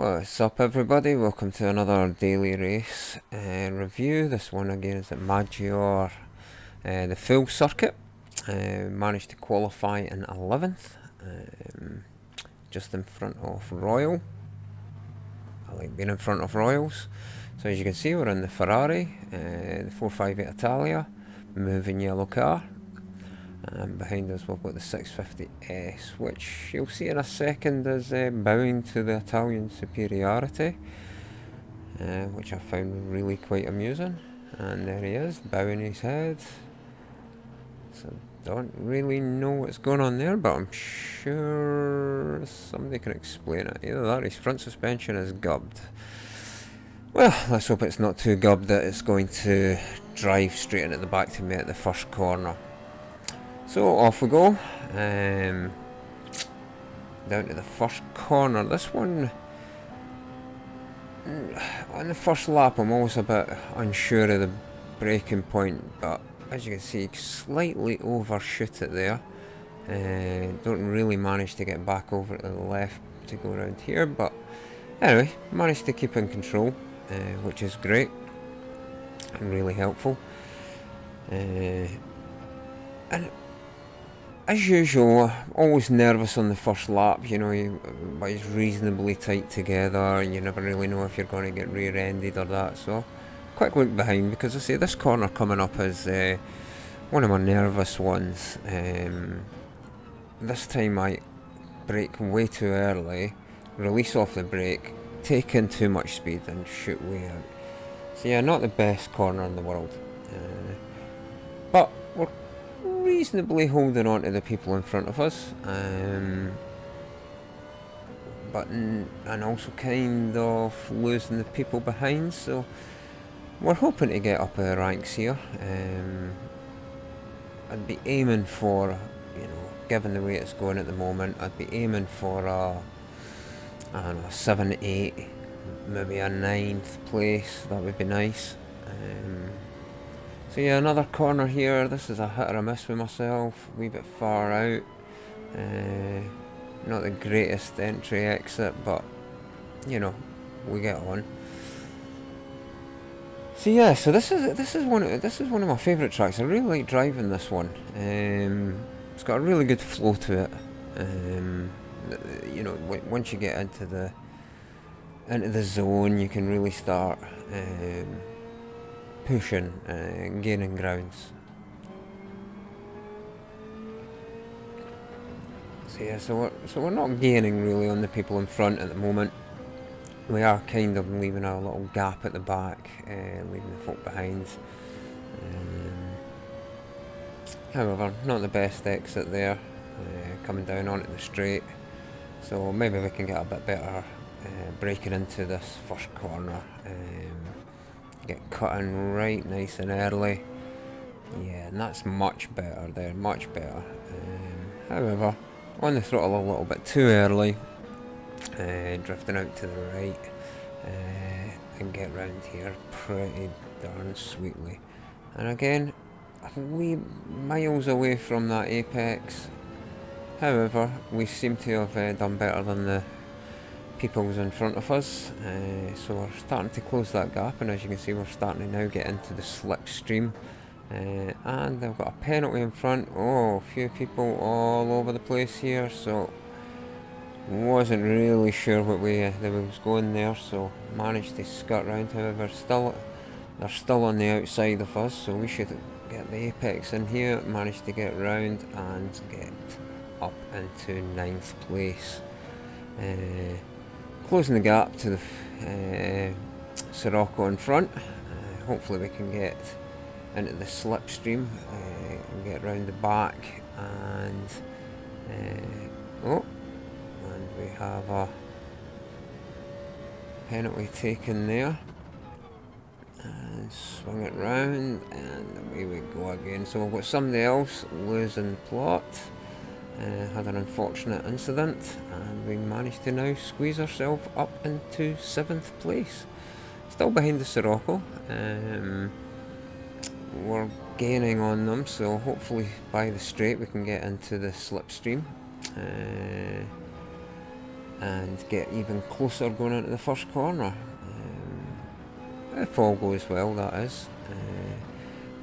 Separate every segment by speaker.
Speaker 1: What's up everybody, welcome to another daily race review. This one again is at Maggior, the full circuit. Managed to qualify in 11th, just in front of Royal. I like being in front of Royals. So as you can see, we're in the Ferrari, the 458 Italia, moving yellow car. And behind us we've got the 650S, which you'll see in a second is bowing to the Italian superiority, which I found really quite amusing. And there he is, bowing his head. So don't really know what's going on there, but I'm sure somebody can explain it. Either that or his front suspension is gubbed. Well, let's hope it's not too gubbed that it's going to drive straight into the back to me at the first corner. So off we go, down to the first corner. This one, on the first lap I'm always a bit unsure of the braking point, but as you can see, slightly overshoot it there. Don't really manage to get back over to the left to go around here, but anyway, managed to keep in control, which is great and really helpful. And as usual, always nervous on the first lap, you know, but it's reasonably tight together and you never really know if you're going to get rear-ended or that, so quick look behind, because I say this corner coming up is one of my nervous ones. This time I brake way too early, release off the brake, take in too much speed and shoot way out. So yeah, not the best corner in the world, but we're reasonably holding on to the people in front of us, but and also kind of losing the people behind, so we're hoping to get up the ranks here. I'd be aiming for, you know, given the way it's going at the moment, I'd be aiming for a, I don't know, 7, 8, maybe a 9th place. That would be nice. So yeah, another corner here. This is a hit or a miss with myself, a wee bit far out. Not the greatest entry exit, but you know, we get on. So yeah, so this is one of my favourite tracks. I really like driving this one. It's got a really good flow to it. You know, once you get into the zone, you can really start pushing and gaining grounds. So yeah, so we're not gaining really on the people in front at the moment. We are kind of leaving a little gap at the back, leaving the folk behind. However, not the best exit there, coming down onto the straight. So maybe we can get a bit better braking into this first corner. Get cut in right nice and early. Yeah, and that's much better there, much better. However, on the throttle a little bit too early, drifting out to the right, and get round here pretty darn sweetly. And again, a wee miles away from that apex. However, we seem to have done better than the people's in front of us, so we're starting to close that gap, and as you can see, we're starting to now get into the slipstream, and they've got a penalty in front. Oh, a few people all over the place here, so wasn't really sure what way they was going there, so managed to skirt round. However, they're still on the outside of us, so we should get the apex in here. Managed to get round and get up into 9th place. Closing the gap to the Sirocco in front. Hopefully we can get into the slipstream and get round the back, and and we have a penalty taken there, and swing it round and away we go again. So we've got somebody else losing the plot. Had an unfortunate incident, and we managed to now squeeze ourselves up into 7th place. Still behind the Sirocco. We're gaining on them, so hopefully by the straight we can get into the slipstream. and get even closer going into the first corner. If all goes well, that is.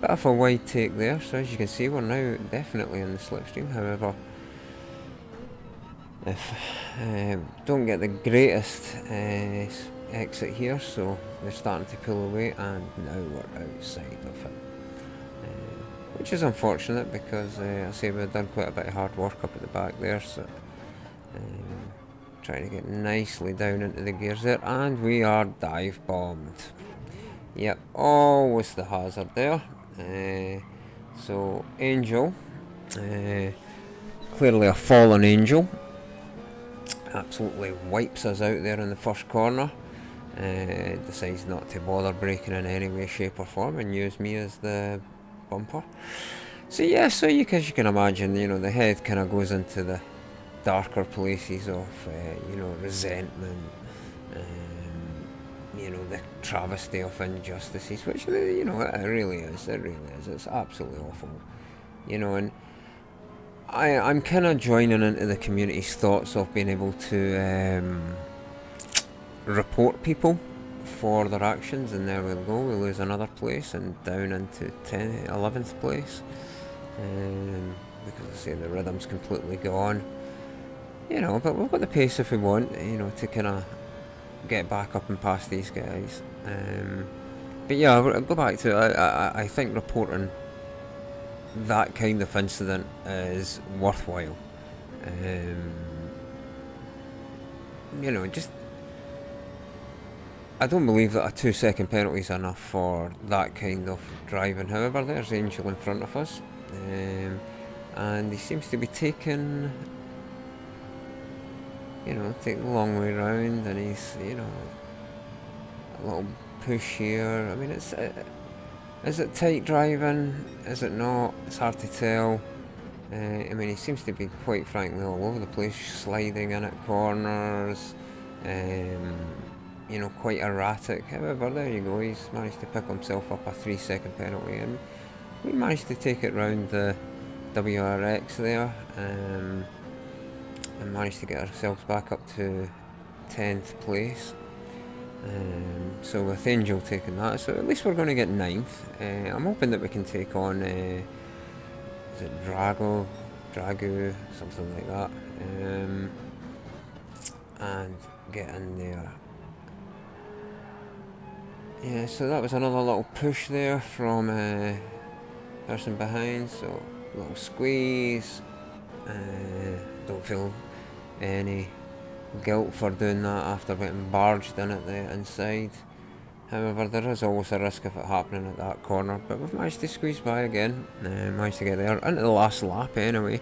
Speaker 1: Bit of a wide take there, so as you can see, we're now definitely in the slipstream. However, if don't get the greatest exit here, so they're starting to pull away, and now we're outside of it, which is unfortunate because I say we've done quite a bit of hard work up at the back there, so trying to get nicely down into the gears there, and we are dive bombed. Yep, always the hazard there. So Angel, clearly a fallen angel, absolutely wipes us out there in the first corner. Decides not to bother braking in any way, shape or form and use me as the bumper. So yeah, so as you can imagine, the head kind of goes into the darker places of resentment, the travesty of injustices, which it really is. It really is. It's absolutely awful. And I'm kind of joining into the community's thoughts of being able to report people for their actions, and there we go. We lose another place and down into 11th place. Because I say the rhythm's completely gone. But we've got the pace if we want, to kind of get back up and past these guys. But yeah, I'll go back to it. I think reporting that kind of incident is worthwhile. Just I don't believe that a 2-second penalty is enough for that kind of driving. However, there's Angel in front of us, and he seems to be taking take the long way round, and he's a little push here. I mean, is it tight driving? Is it not? It's hard to tell. I mean, he seems to be quite frankly all over the place, sliding in at corners, quite erratic. However, there you go, he's managed to pick himself up a 3-second penalty, and we managed to take it round the WRX there, and managed to get ourselves back up to 10th place. So with Angel taking that, so at least we're going to get 9th. I'm hoping that we can take on, is it Dragu, something like that, and get in there. Yeah, so that was another little push there from person behind, so a little squeeze. Don't feel any guilt for doing that after getting barged in at the inside. However, there is always a risk of it happening at that corner, but we've managed to squeeze by again, managed to get there into the last lap anyway,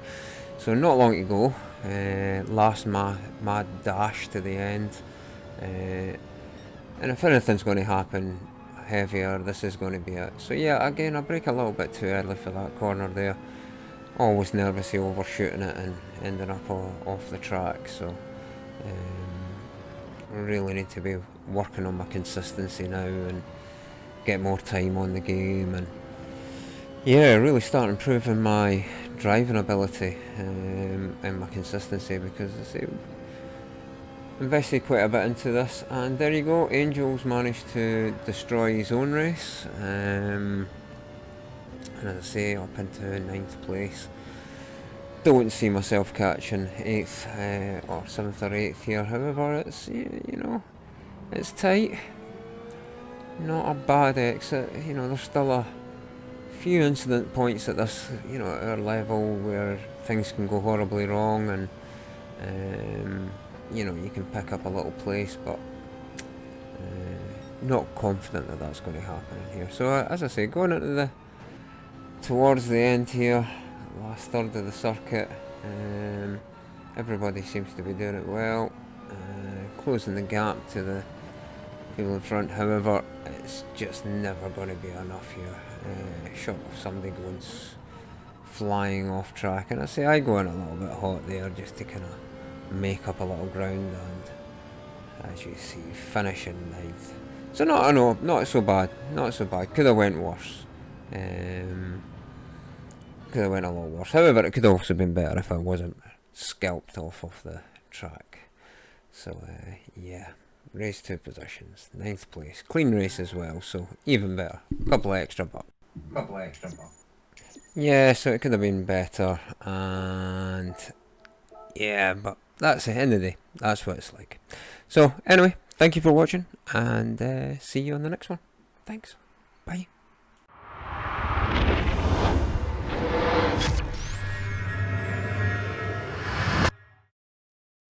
Speaker 1: so not long to go. Last mad dash to the end, and if anything's going to happen heavier, this is going to be it. So yeah, again, I brake a little bit too early for that corner there. Always nervously overshooting it and ending up off the track, so I really need to be working on my consistency now and get more time on the game, and yeah, really start improving my driving ability and my consistency, because I say invested quite a bit into this. And there you go, Angel's managed to destroy his own race, and as I say, up into 9th place. Don't see myself catching 8th or 7th or 8th here. However, it's it's tight, not a bad exit. There's still a few incident points at this at our level where things can go horribly wrong, and you can pick up a little place, but not confident that that's going to happen in here. So as I say, going into towards the end here, last third of the circuit, everybody seems to be doing it well, closing the gap to the people in front. However, it's just never going to be enough here, short of somebody going flying off track. And I go in a little bit hot there just to kind of make up a little ground, and as you see, finishing 9th. So not so bad, could have went worse. Could have went a lot worse. However, it could have also been better if I wasn't scalped off of the track. So yeah, race 2 positions, 9th place, clean race as well, so even better. Couple of extra bucks. Yeah, so it could have been better, and yeah, but that's the end of the day. That's what it's like. So anyway, thank you for watching, and see you on the next one. Thanks. Bye.